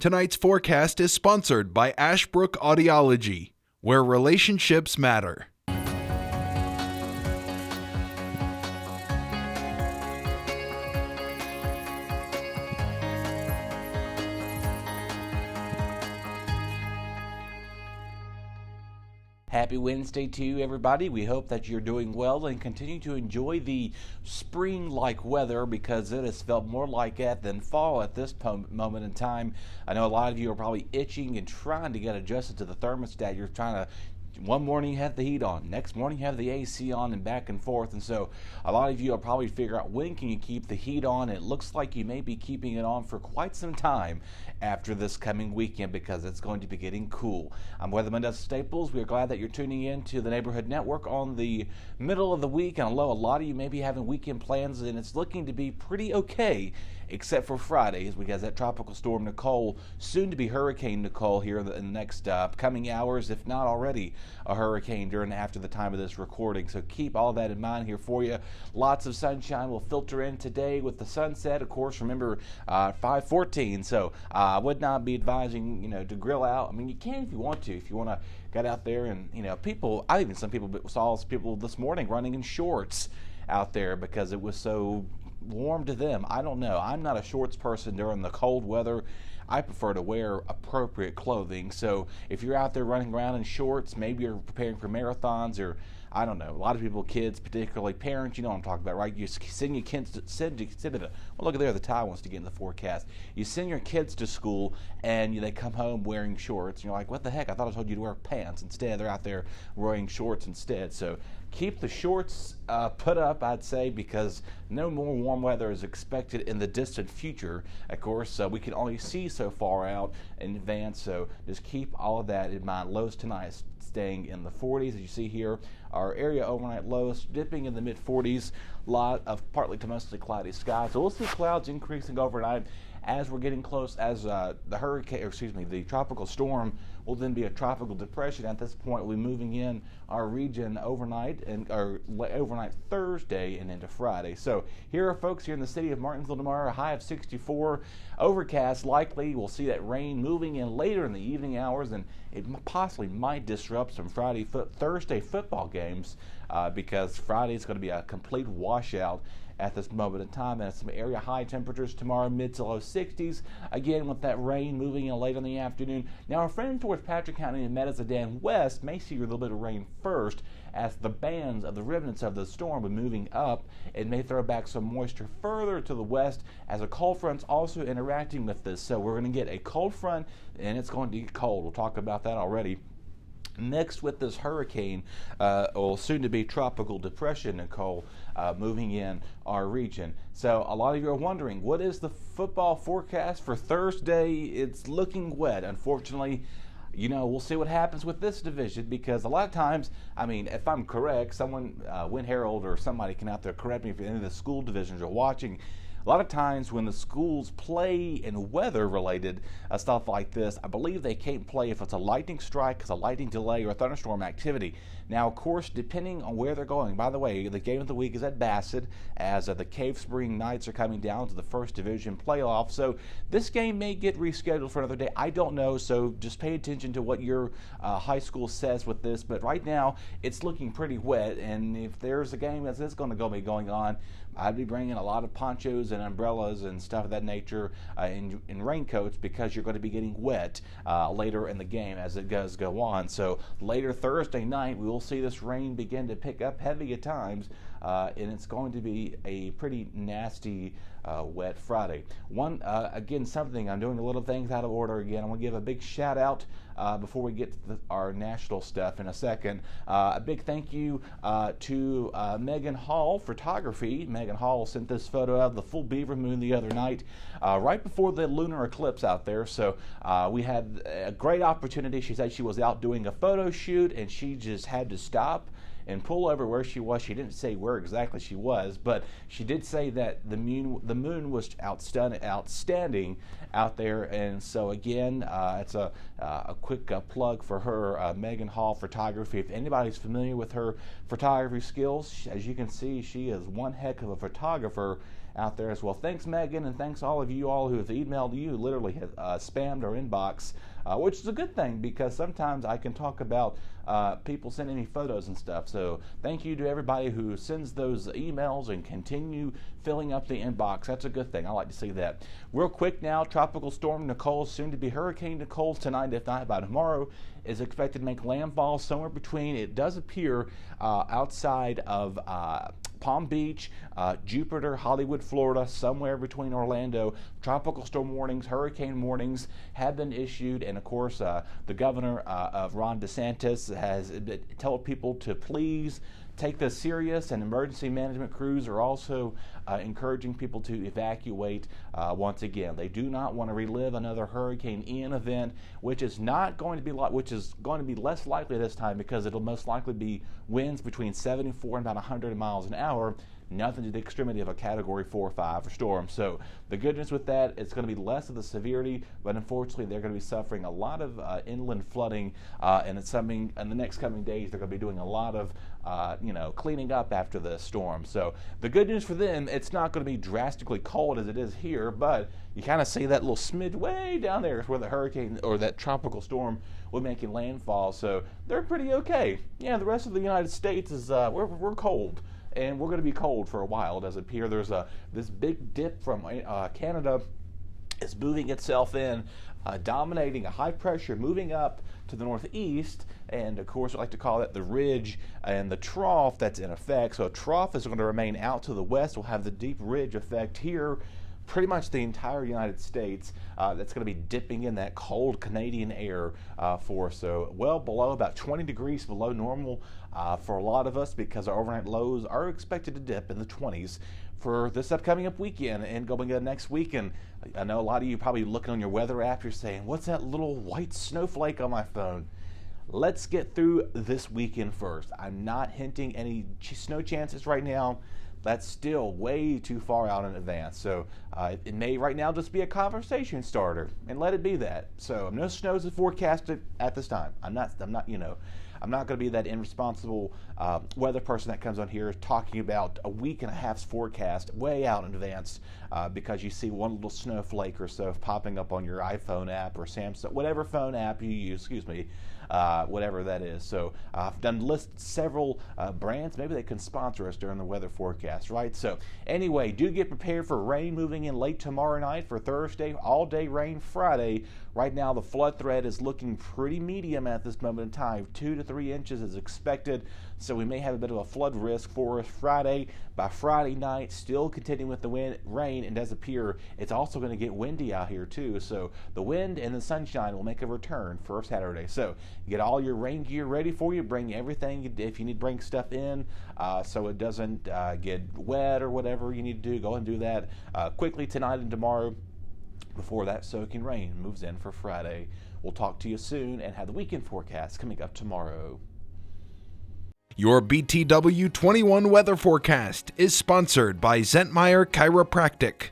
Tonight's forecast is sponsored by Ashbrook Audiology, where relationships matter. Happy Wednesday to you, everybody. We hope that you're doing well and continue to enjoy the spring-like weather, because it has felt more like it than fall at this moment in time. I know a lot of you are probably itching and trying to get adjusted to the thermostat. You're trying to, one morning you have the heat on, next morning you have the AC on, and back and forth. And so a lot of you will probably figure out, when can you keep the heat on? It looks like you may be keeping it on for quite some time after this coming weekend, because it's going to be getting cool. I'm Weatherman Dustin Staples. We're glad that you're tuning in to the Neighborhood Network on the middle of the week. And although a lot of you may be having weekend plans, and it's looking to be pretty okay, except for Fridays, because that Tropical Storm Nicole, soon to be Hurricane Nicole, here in the next coming hours, if not already a hurricane during after the time of this recording. So keep all that in mind here for you. Lots of sunshine will filter in today with the sunset. Of course, remember 5:14. So I would not be advising to grill out. I mean, you can if you want to. If you want to get out there and people. I even some people saw people this morning running in shorts out there because it was so warm to them. I don't know. I'm not a shorts person during the cold weather. I prefer to wear appropriate clothing. So if you're out there running around in shorts, maybe you're preparing for marathons, or I don't know. A lot of people, kids, particularly parents, you know what I'm talking about, right? You send your kids well, look at there, the tie wants to get in the forecast. You send your kids to school, and they come home wearing shorts. And you're like, what the heck? I thought I told you to wear pants. Instead, they're out there wearing shorts instead. So keep the shorts put up, I'd say, because no more warm weather is expected in the distant future. Of course, we can only see so far out in advance, so just keep all of that in mind. Lows tonight staying in the 40s, as you see here. Our area overnight lows dipping in the mid-40s. Lot of partly to mostly cloudy skies. So we'll see clouds increasing overnight as we're getting close, as the tropical storm will then be a tropical depression. At this point, we'll be moving in our region overnight, overnight Thursday and into Friday. So here are folks here in the city of Martinsville tomorrow, a high of 64, overcast likely. We'll see that rain moving in later in the evening hours, and it possibly might disrupt some Thursday football games because Friday is going to be a complete washout at this moment in time. And some area high temperatures tomorrow, mid to low 60s. Again, with that rain moving in late in the afternoon. Now, our friends towards Patrick County and Medicine west may see a little bit of rain first, as the bands of the remnants of the storm are moving up. It may throw back some moisture further to the west, as a cold front's also interacting with this. So we're going to get a cold front, and it's going to get cold. We'll talk about that already. Mixed with this hurricane, or soon-to-be tropical depression, Nicole, moving in our region. So a lot of you are wondering, what is the football forecast for Thursday? It's looking wet, unfortunately. We'll see what happens with this division, because a lot of times, I mean, if I'm correct, someone, Win Herald or somebody can out there correct me if any of the school divisions are watching. A lot of times when the schools play in weather-related stuff like this, I believe they can't play if it's a lightning strike, a lightning delay, or a thunderstorm activity. Now, of course, depending on where they're going. By the way, the game of the week is at Bassett, as the Cave Spring Knights are coming down to the First Division playoff. So this game may get rescheduled for another day. I don't know, so just pay attention to what your high school says with this. But right now, it's looking pretty wet, and if there's a game that's going to be going on, I'd be bringing a lot of ponchos and umbrellas and stuff of that nature, in raincoats, because you're going to be getting wet later in the game as it does go on. So later Thursday night, we will see this rain begin to pick up heavy at times, and it's going to be a pretty nasty wet Friday. Again, I'm doing a little things out of order again. I want to give a big shout out before we get to our national stuff in a second. A big thank you to Meghan Hall Photography. Meghan Hall sent this photo of the full Beaver moon the other night, right before the lunar eclipse out there. So we had a great opportunity. She said she was out doing a photo shoot, and she just had to stop and pull over where she was. She didn't say where exactly she was, but she did say that the moon was outstanding out there. And so again, it's a quick plug for her, Meghan Hall Photography. If anybody's familiar with her photography skills, as you can see, she is one heck of a photographer out there as well. Thanks, Meghan, and thanks all of you all who have emailed you, literally have spammed our inbox, which is a good thing because sometimes I can talk about people sending me photos and stuff. So thank you to everybody who sends those emails and continue filling up the inbox. That's a good thing. I like to see that. Real quick now, Tropical Storm Nicole, soon to be Hurricane Nicole tonight, if not by tomorrow, is expected to make landfall somewhere between, it does appear, outside of Palm Beach, Jupiter, Hollywood, Florida, somewhere between Orlando. Tropical storm warnings, hurricane warnings have been issued, and of course, the governor of Ron DeSantis has told people to please take this serious, and emergency management crews are also encouraging people to evacuate once again. They do not want to relive another Hurricane Ian event, which is going to be less likely this time because it'll most likely be winds between 74 and about 100 miles an hour. Nothing to the extremity of a Category 4 or 5 storm. So the good news with that, it's going to be less of the severity, but unfortunately they're going to be suffering a lot of inland flooding, and it's something in the next coming days they're going to be doing a lot of cleaning up after the storm. So the good news for them, it's not going to be drastically cold as it is here, but you kind of see that little smidge way down there is where the hurricane or that tropical storm will be making landfall. So they're pretty okay. Yeah, the rest of the United States is we're cold. And we're going to be cold for a while. It does appear there's this big dip from Canada is moving itself in, dominating a high pressure, moving up to the northeast, and of course we like to call that the ridge and the trough that's in effect. So a trough is going to remain out to the west. We'll have the deep ridge effect here. Pretty much the entire United States that's going to be dipping in that cold Canadian air for us. So well below, about 20 degrees below normal for a lot of us, because our overnight lows are expected to dip in the 20s for this upcoming up weekend and going into next week. And I know a lot of you probably looking on your weather app, you're saying, what's that little white snowflake on my phone? Let's get through this weekend first. I'm not hinting any snow chances right now. That's still way too far out in advance. So it may right now just be a conversation starter, and let it be that. So no snows is forecasted at this time. I'm not going to be that irresponsible weather person that comes on here talking about a week and a half's forecast way out in advance because you see one little snowflake or so popping up on your iPhone app or Samsung, whatever phone app you use, whatever that is. So I've listed several brands. Maybe they can sponsor us during the weather forecast, right? So anyway, do get prepared for rain moving in late tomorrow night for Thursday, all-day rain Friday. Right now, the flood threat is looking pretty medium at this moment in time. 2 to 3 inches is expected, so we may have a bit of a flood risk for us Friday. By Friday night, still continuing with the rain, and does appear it's also going to get windy out here too. So the wind and the sunshine will make a return for Saturday. So get all your rain gear ready for you. Bring everything if you need to bring stuff in so it doesn't get wet or whatever you need to do. Go and do that quickly tonight and tomorrow, before that soaking rain moves in for Friday. We'll talk to you soon and have the weekend forecast coming up tomorrow. Your BTW21 weather forecast is sponsored by Zentmeyer Chiropractic.